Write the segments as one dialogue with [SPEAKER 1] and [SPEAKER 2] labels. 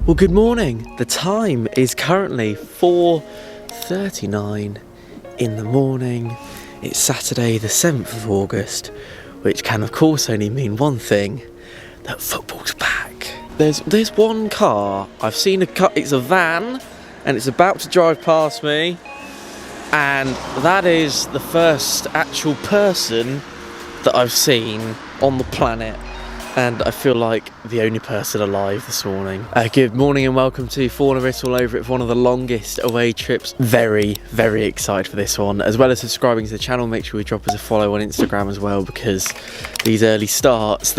[SPEAKER 1] Well, good morning. The time is currently 4:39 in the morning. It's Saturday the 7th of August, which can of course only mean one thing, that football's back. There's one car, I've seen it's a van, and it's about to drive past me, and that is the first actual person that I've seen on the planet. And I feel like the only person alive this morning. Good morning and welcome to Fournilwrittenalloverit, one of the longest away trips. Very, very excited for this one. As well as subscribing to the channel, make sure you drop us a follow on Instagram as well, because these early starts.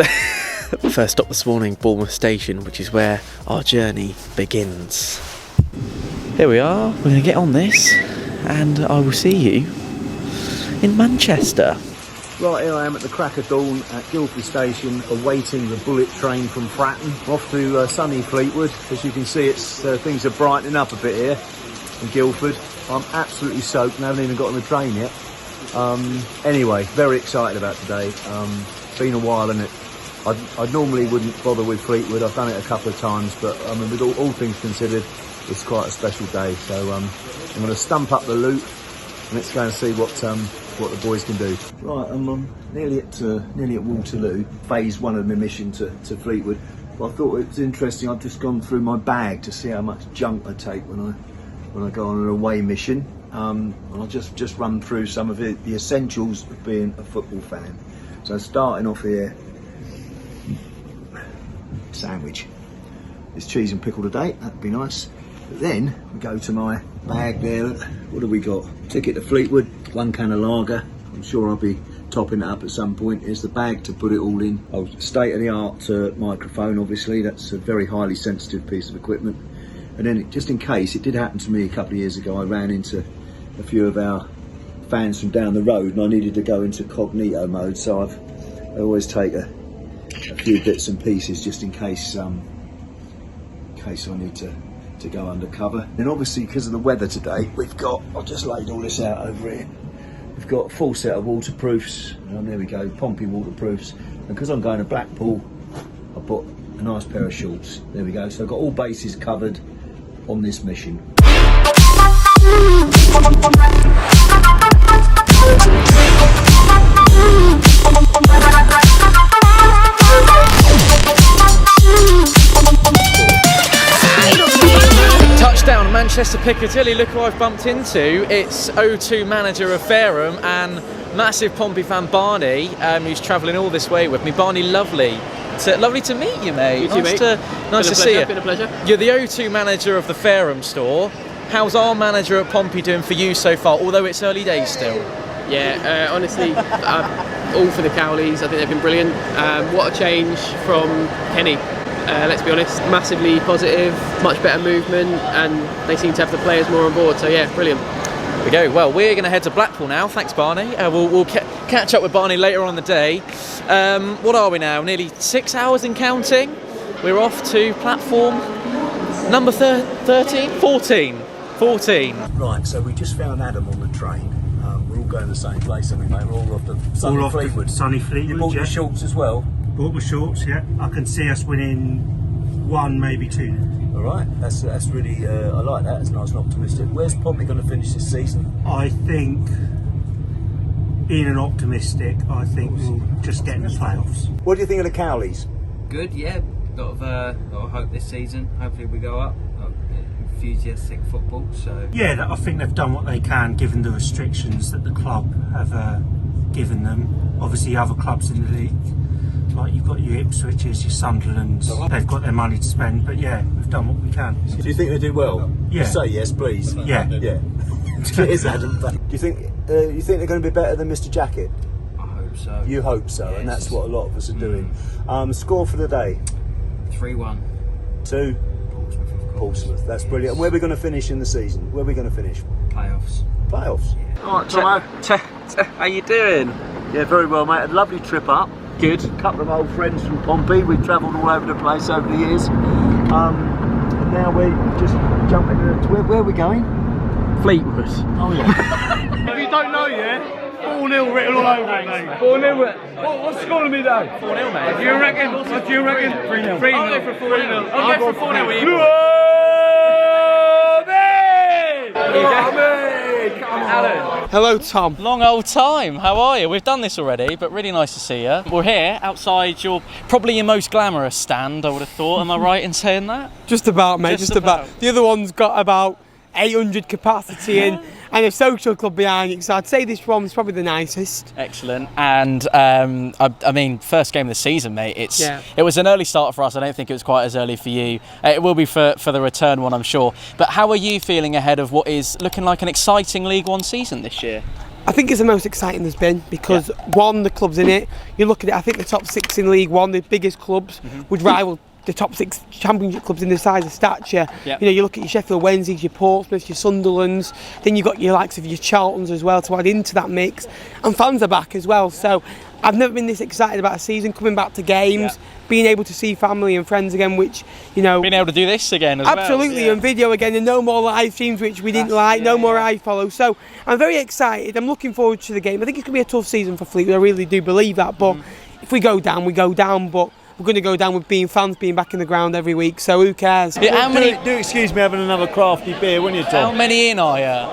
[SPEAKER 1] First stop this morning, Portsmouth station, which is where our journey begins. Here we are, we're gonna get on this, and I will see you in Manchester.
[SPEAKER 2] Right, here I am at the crack of dawn at Guildford Station, awaiting the bullet train from Fratton, off to sunny Fleetwood. As you can see, things are brightening up a bit here in Guildford. I'm absolutely soaked and haven't even got on the train yet. Anyway, very excited about today. Been a while, and I normally wouldn't bother with Fleetwood. I've done it a couple of times, but I mean, with all things considered, it's quite a special day. So I'm going to stump up the loot and let's go and see what the boys can do. Right, I'm nearly at Waterloo, phase one of my mission to Fleetwood. But I thought it was interesting. I've just gone through my bag to see how much junk I take when I go on an away mission. And I'll just run through some of the essentials of being a football fan. So starting off here, sandwich. There's cheese and pickle today, that'd be nice. But then we go to my bag there. What have we got? Ticket to Fleetwood, 1 can of lager. I'm sure I'll be topping it up at some point. Here's the bag to put it all in. Oh, state-of-the-art microphone, obviously. That's a very highly sensitive piece of equipment. And then, just in case, it did happen to me a couple of years ago. I ran into a few of our fans from down the road, and I needed to go into cognito mode. So I always take a few bits and pieces just in case I need to go undercover. And obviously, because of the weather today, I've just laid all this out over here. We've got a full set of waterproofs, and there we go, Pompey waterproofs. And because I'm going to Blackpool, I bought a nice pair of shorts. There we go. So I've got all bases covered on this mission.
[SPEAKER 1] Touchdown Manchester Piccadilly, look who I've bumped into. It's O2 manager of Fareham and massive Pompey fan Barney, who's travelling all this way with me. Barney, lovely to meet you, mate.
[SPEAKER 3] You too, mate.
[SPEAKER 1] Nice to see you.
[SPEAKER 3] Been a pleasure.
[SPEAKER 1] You're the O2 manager of the Fareham store. How's our manager at Pompey doing for you so far, although it's early days still?
[SPEAKER 3] Yeah, honestly, all for the Cowleys. I think they've been brilliant. What a change from Kenny. Let's be honest, massively positive, much better movement, and they seem to have the players more on board. So yeah, brilliant.
[SPEAKER 1] There we go. Well, we're going to head to Blackpool now. Thanks, Barney. We'll catch up with Barney later on in the day. What are we now? Nearly 6 hours and counting. We're off to platform number 13? 14.
[SPEAKER 2] Right, so we just found Adam on the train. We're all going to the same place, haven't we, mate? We're all off to sunny Fleetwood.
[SPEAKER 4] Sunny Fleetwood.
[SPEAKER 2] You bought your shorts as well?
[SPEAKER 4] Bought my shorts, yeah. I can see us winning 1, maybe 2.
[SPEAKER 2] All right, that's really, I like that. It's nice and optimistic. Where's Pompey going to finish this season?
[SPEAKER 4] I think, being an optimistic, I think we'll just get in the playoffs.
[SPEAKER 2] What do you think of the Cowleys?
[SPEAKER 5] Good, yeah. Lot of hope this season. Hopefully we go up. Enthusiastic football. So
[SPEAKER 4] yeah, I think they've done what they can given the restrictions that the club have given them. Obviously, other clubs in the league, like you've got your Ipswiches, your Sunderlands, they've got their money to spend. But yeah, we've done what we can.
[SPEAKER 2] Do you think they do well?
[SPEAKER 4] Yeah.
[SPEAKER 2] Say yes, please.
[SPEAKER 4] Yeah.
[SPEAKER 2] Yeah. Cheers, Adam. Do you think they're going to be better than Mr. Jacket?
[SPEAKER 5] I hope so.
[SPEAKER 2] You hope so,
[SPEAKER 5] yes.
[SPEAKER 2] And that's what a lot of us are doing. Score for the day?
[SPEAKER 5] 3-1.
[SPEAKER 2] To Portsmouth. That's brilliant. And where are we going to finish in the season? Where are we going to finish?
[SPEAKER 5] Playoffs.
[SPEAKER 2] Playoffs.
[SPEAKER 5] Yeah.
[SPEAKER 2] All right, Tomo.
[SPEAKER 1] How you doing?
[SPEAKER 2] Yeah, very well, mate. A lovely trip up.
[SPEAKER 1] Good.
[SPEAKER 2] A couple of old friends from Pompey. We've travelled all over the place over the years. And now we're just jumping into... Where are we going?
[SPEAKER 1] Fleetwood.
[SPEAKER 2] Oh, yeah.
[SPEAKER 4] If you don't know yet,
[SPEAKER 6] 4-0 written all over it, mate. 4-0. What's the score to me, though? 4-0, mate. What do you reckon? 3-0. 3-0. I'll go for 4-0. I'll go for 4-0 with you.
[SPEAKER 3] Alan.
[SPEAKER 7] Hello, Tom.
[SPEAKER 8] Long old time. How are you? We've done this already, but really nice to see you. We're here outside probably your most glamorous stand, I would have thought. Am I right in saying that?
[SPEAKER 7] Just about, mate. Just about. The other one's got about 800 capacity and a social club behind it. So I'd say this one's probably the nicest.
[SPEAKER 8] Excellent. And I mean, first game of the season, mate. It was an early start for us. I don't think it was quite as early for you. It will be for the return one, I'm sure. But how are you feeling ahead of what is looking like an exciting League One season this year?
[SPEAKER 7] I think it's the most exciting there's been because one, the clubs in it. You look at it. I think the top 6 in League One, the biggest clubs, would rival the top 6 Championship clubs in the size of stature.
[SPEAKER 8] Yep.
[SPEAKER 7] You know, you look at your Sheffield Wednesdays, your Portsmouths, your Sunderlands, then you've got your likes of your Charltons as well to add into that mix, and fans are back as well. So I've never been this excited about a season, coming back to games, being able to see family and friends again, which, you know,
[SPEAKER 8] being able to do this again as
[SPEAKER 7] absolutely,
[SPEAKER 8] well.
[SPEAKER 7] and video again, and no more live streams which we didn't like, no more iFollow. So I'm very excited. I'm looking forward to the game. I think it's going to be a tough season for Fleetwood. I really do believe that. But if we go down, we go down. But we're going to go down with being fans, being back in the ground every week. So who cares?
[SPEAKER 8] Yeah, how many?
[SPEAKER 2] Do excuse me having another crafty beer, wouldn't you, Tom?
[SPEAKER 8] How many in are you?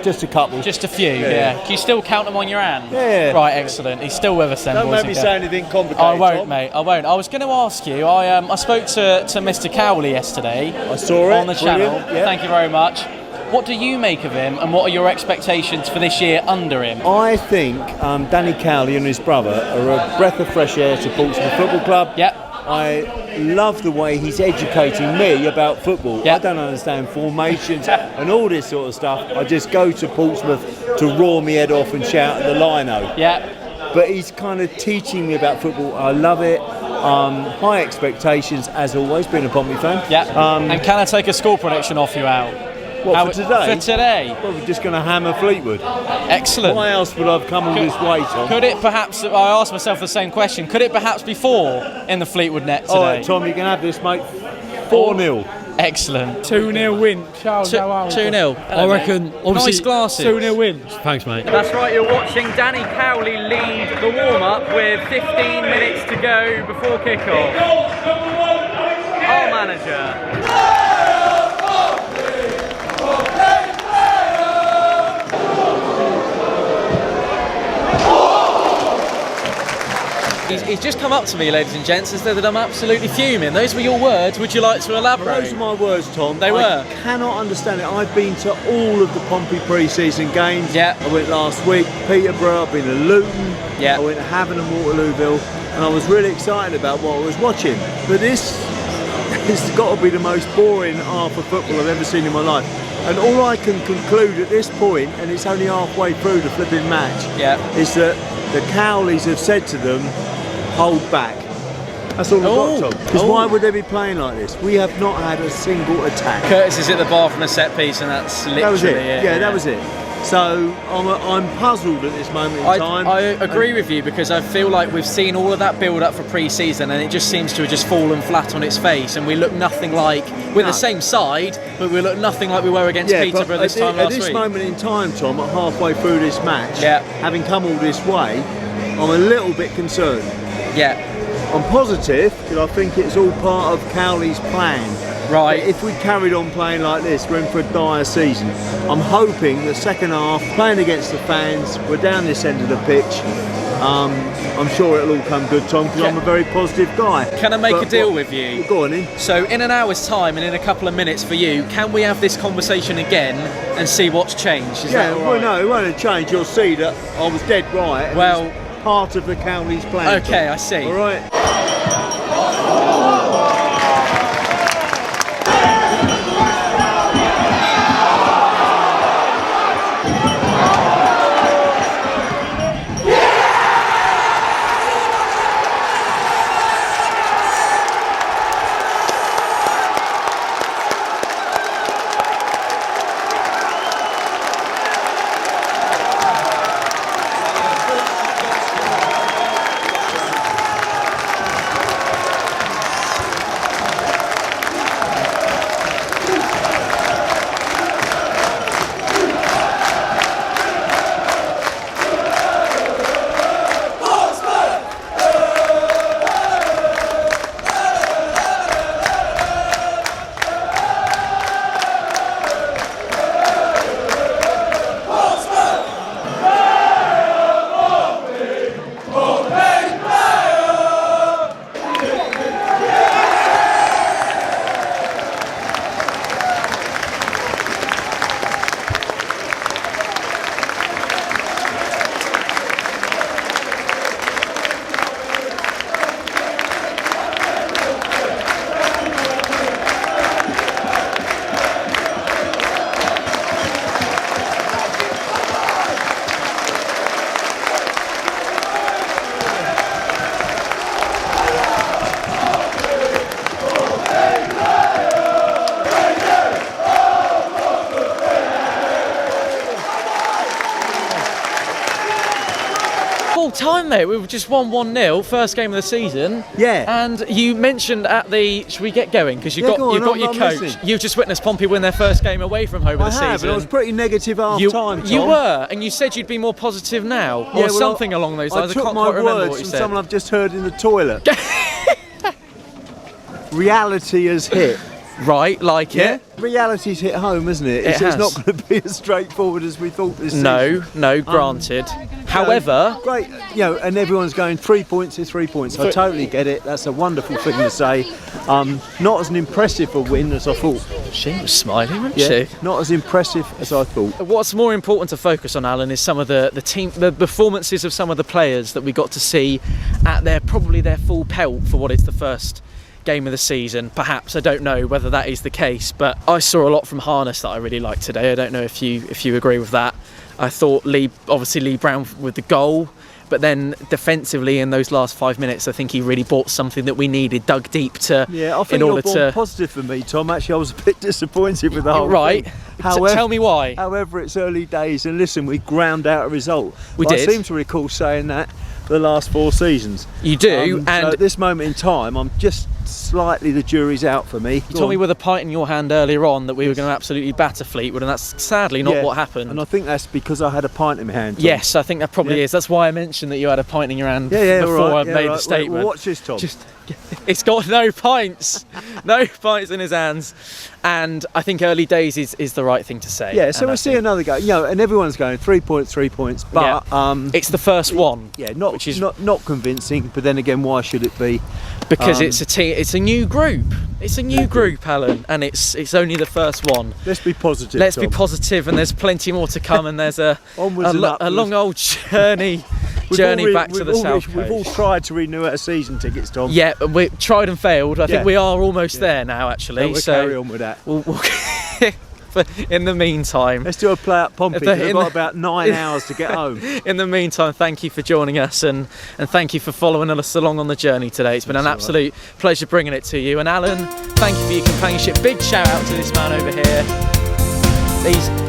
[SPEAKER 2] Just a couple.
[SPEAKER 8] Just a few, yeah. Can you still count them on your hand?
[SPEAKER 2] Yeah.
[SPEAKER 8] Right, excellent. He's still with us then,
[SPEAKER 2] Don't
[SPEAKER 8] boys
[SPEAKER 2] make me
[SPEAKER 8] and
[SPEAKER 2] say
[SPEAKER 8] girls.
[SPEAKER 2] anything complicated,
[SPEAKER 8] I won't,
[SPEAKER 2] Tom.
[SPEAKER 8] mate. I won't. I was going to ask you. I spoke to Mr. Cowley yesterday.
[SPEAKER 2] I saw it.
[SPEAKER 8] On the channel.
[SPEAKER 2] Brilliant, yeah.
[SPEAKER 8] Thank you very much. What do you make of him, and what are your expectations for this year under him?
[SPEAKER 2] I think Danny Cowley and his brother are a breath of fresh air to Portsmouth Football Club.
[SPEAKER 8] Yep.
[SPEAKER 2] I love the way he's educating me about football.
[SPEAKER 8] Yep.
[SPEAKER 2] I don't understand formations and all this sort of stuff. I just go to Portsmouth to roar my head off and shout at the lino.
[SPEAKER 8] Yeah.
[SPEAKER 2] But he's kind of teaching me about football. I love it. High expectations, as always, being a Pompey fan.
[SPEAKER 8] Yeah. And can I take a score prediction off you out?
[SPEAKER 2] What, for today?
[SPEAKER 8] For today.
[SPEAKER 2] Well, we're just going to hammer Fleetwood.
[SPEAKER 8] Excellent.
[SPEAKER 2] Why else would I have come all this way, Tom?
[SPEAKER 8] Could it perhaps, I asked myself the same question, could it perhaps be 4 in the Fleetwood net today?
[SPEAKER 2] All right, Tom, you can have this, mate. 4-0.
[SPEAKER 8] Excellent.
[SPEAKER 6] 2-0 win. Charles, how are we?
[SPEAKER 8] 2-0.
[SPEAKER 6] I reckon, obviously,
[SPEAKER 8] nice glasses.
[SPEAKER 6] 2-0 win. Thanks, mate.
[SPEAKER 8] That's right, you're watching Danny Cowley lead the warm-up with 15 minutes to go before kick-off. Our manager. He's just come up to me, ladies and gents, and said that I'm absolutely fuming. Those were your words. Would you like to elaborate?
[SPEAKER 2] Those are my words, Tom.
[SPEAKER 8] They were.
[SPEAKER 2] I cannot understand it. I've been to all of the Pompey pre-season games.
[SPEAKER 8] Yeah.
[SPEAKER 2] I went last week, Peterborough, I've been to Luton,
[SPEAKER 8] Yeah.
[SPEAKER 2] I went to Havant and Waterlooville, and I was really excited about what I was watching. But this has got to be the most boring half of football I've ever seen in my life. And all I can conclude at this point, and it's only halfway through the flipping match, is that the Cowleys have said to them, hold back. That's all I've got, Tom. Because why would they be playing like this? We have not had a single attack.
[SPEAKER 8] Curtis is at the bar from a set piece, and that's literally
[SPEAKER 2] That was it. Yeah, that was it. So I'm puzzled at this moment in time.
[SPEAKER 8] I agree with you, because I feel like we've seen all of that build up for pre-season, and it just seems to have just fallen flat on its face, and we look nothing like, we're the same side, but we look nothing like we were against Peterborough this time last week.
[SPEAKER 2] At this moment in time, Tom, at halfway through this match,
[SPEAKER 8] Yeah.
[SPEAKER 2] having come all this way, I'm a little bit concerned.
[SPEAKER 8] Yeah.
[SPEAKER 2] I'm positive, because I think it's all part of Cowley's plan.
[SPEAKER 8] Right.
[SPEAKER 2] But if we carried on playing like this, we're in for a dire season. I'm hoping the second half, playing against the fans, we're down this end of the pitch. I'm sure it'll all come good, Tom, because I'm a very positive guy.
[SPEAKER 8] Can I make a deal with you?
[SPEAKER 2] Go on in.
[SPEAKER 8] So in an hour's time and in a couple of minutes for you, can we have this conversation again and see what's changed? Is that all right?
[SPEAKER 2] Well, no, it won't change. You'll see that I was dead right. And
[SPEAKER 8] Well,
[SPEAKER 2] it's part of the Cowley's plan.
[SPEAKER 8] Okay,
[SPEAKER 2] Tom.
[SPEAKER 8] I see.
[SPEAKER 2] All right.
[SPEAKER 8] time, mate. We've just won 1-0, first game of the season.
[SPEAKER 2] Yeah.
[SPEAKER 8] And you mentioned at the... Should we get going? Because you've got your coach. You've just witnessed Pompey win their first game away from home of the season.
[SPEAKER 2] And I was pretty negative half time, Tom.
[SPEAKER 8] You were, and you said you'd be more positive now, or something along those lines.
[SPEAKER 2] I took my words from someone I've just heard in the toilet. Reality has hit.
[SPEAKER 8] Right, like it.
[SPEAKER 2] Reality's hit home, isn't it? It's not going to be as straightforward as we thought this season.
[SPEAKER 8] No, granted. However...
[SPEAKER 2] Great, and everyone's going 3 points is 3 points. I totally get it. That's a wonderful thing to say. Not as an impressive a win as I thought.
[SPEAKER 8] She was smiling, wasn't she?
[SPEAKER 2] Not as impressive as I thought.
[SPEAKER 8] What's more important to focus on, Alan, is some of the performances of some of the players that we got to see at probably their full pelt for what is the first game of the season. Perhaps, I don't know whether that is the case, but I saw a lot from Harness that I really liked today. I don't know if you agree with that. I thought Lee Brown with the goal, but then defensively in those last 5 minutes, I think he really brought something that we needed, dug deep to.
[SPEAKER 2] Yeah, I think you're more positive for me, Tom. Actually, I was a bit disappointed with the whole thing. However,
[SPEAKER 8] tell me why.
[SPEAKER 2] However, it's early days, and listen, we ground out a result.
[SPEAKER 8] We did.
[SPEAKER 2] I seem to recall saying that the last 4 seasons.
[SPEAKER 8] You do, and
[SPEAKER 2] so at this moment in time, I'm just slightly, the jury's out for me.
[SPEAKER 8] You told me with a pint in your hand earlier on that we were going to absolutely batter Fleetwood, and that's sadly not what happened.
[SPEAKER 2] And I think that's because I had a pint in my hand, Tom.
[SPEAKER 8] Yes, I think that probably is. That's why I mentioned that you had a pint in your hand before I made the statement.
[SPEAKER 2] Well, watch this, Tom.
[SPEAKER 8] It's got no pints, no pints in his hands, and I think early days is the right thing to say.
[SPEAKER 2] Yeah, so we'll see another go. And everyone's going 3 points, but
[SPEAKER 8] it's the first one.
[SPEAKER 2] Yeah, not convincing, but then again, why should it be?
[SPEAKER 8] Because it's a team. It's a new group. It's a new group, Alan, and it's only the first one.
[SPEAKER 2] Let's be positive.
[SPEAKER 8] Let's be positive, and there's plenty more to come, and there's a long old journey. Back to the South Coast.
[SPEAKER 2] We've all tried to renew our season tickets, Tom.
[SPEAKER 8] Yeah, we tried and failed. I think we are almost there now, actually.
[SPEAKER 2] We'll carry on with that.
[SPEAKER 8] But in the meantime,
[SPEAKER 2] let's do a play at Pompey. We've got about 9 hours to get home.
[SPEAKER 8] In the meantime, thank you for joining us, and thank you for following us along on the journey today. It's been an absolute pleasure bringing it to you. And Alan, thank you for your companionship. Big shout out to this man over here.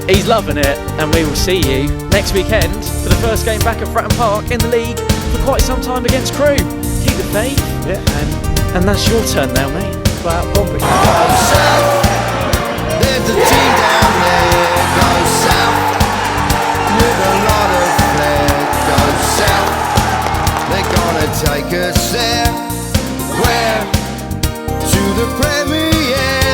[SPEAKER 8] He's loving it, and we will see you next weekend for the first game back at Fratton Park in the league for quite some time against Crewe. Keep the faith.
[SPEAKER 2] Yeah,
[SPEAKER 8] and that's your turn now, mate.
[SPEAKER 2] Play out Pompey.